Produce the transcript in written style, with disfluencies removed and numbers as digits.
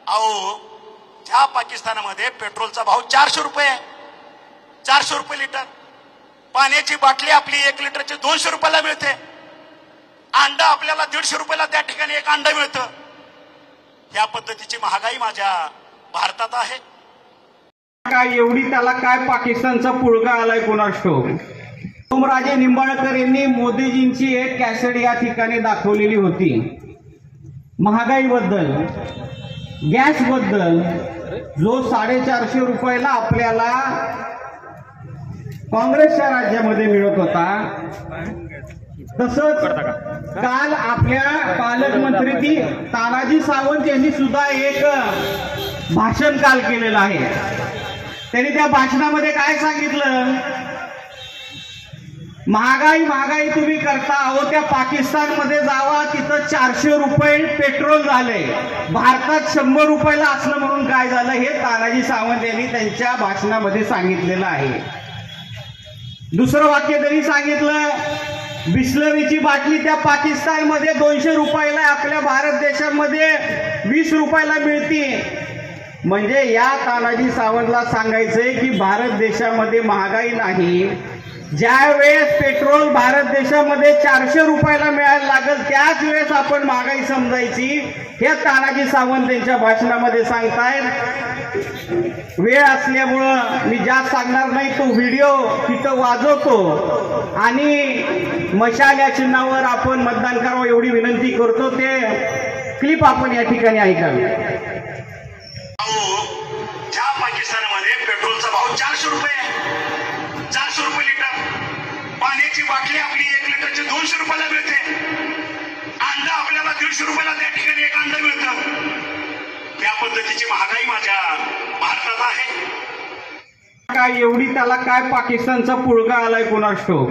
अहो त्या पाकिस्तानामध्ये पेट्रोलचा भाव 400 रुपये आहे, 400 रुपये लिटर. पाण्याची बाटली आपली 1 लिटरची 200 रुपयाला मिळते. अंडा आपल्याला 150 रुपयाला त्या ठिकाणी एक अंडा मिळतं. या पद्धतीची महागाई माझ्या भारतात आहे. काय एवढी त्याला काय पाकिस्तानचा पुळका आलाय कोणास ठाऊक. ओमराजे निंबाळकर यांनी मोदीजींची एक कॅसेट या ठिकाणी दाखवलेली होती. महागाईबद्दल, गॅसबद्दल, जो 450 रुपयाला आपल्याला काँग्रेसच्या राज्यामध्ये मिळत होता. तसंच काल आपल्या पालकमंत्री ती तानाजी सावंत यांनी सुद्धा एक भाषण काल केलेलं आहे. त्यांनी त्या भाषणामध्ये काय सांगितलं, महागाई महागाई तुम्ही करता. अहो त्या पाकिस्तानमध्ये जावा, तिथं 400 रुपये पेट्रोल झाले. भारतात 100 रुपयाला असलं म्हणून काय झालं, हे तानाजी सावंत यांनी त्यांच्या भाषणामध्ये सांगितलेलं आहे. दुसरं वाक्य त्यांनी सांगितलं, बिस्लरीची बाटली त्या पाकिस्तानमध्ये 200 रुपयाला, आपल्या भारत देशामध्ये 20 रुपयाला मिळते. म्हणजे या तानाजी सावंतला सांगायचंय की भारत देशामध्ये महागाई नाही. ज्या वेळेस पेट्रोल भारत देशामध्ये 400 रुपयाला मिळायला लागेल त्याच वेळेस आपण महागाई समजायची. हे तानाजी सावंत त्यांच्या भाषणामध्ये सांगतायत. वेळ असल्यामुळं मी जास्त सांगणार नाही. तो व्हिडिओ तिथं वाजवतो आणि मशाल या चिन्हावर आपण मतदान करावं एवढी विनंती करतो. ते क्लिप आपण या ठिकाणी ऐकावी. ज्या पाकिस्तानमध्ये पेट्रोलचा भाव 400 रुपये आहे, 400 रुपये लिटर. पाण्याची बाटली आपली 1 लिटरची 200 रुपयाला मिळते. अंडा आपल्याला 150 रुपयाला त्या ठिकाणी एक अंडा मिळतं. त्या पद्धतीची महागाई माझ्या भारतात आहे. काय एवढी त्याला काय पाकिस्तानचा पुळका आलाय कोणास ठाऊक.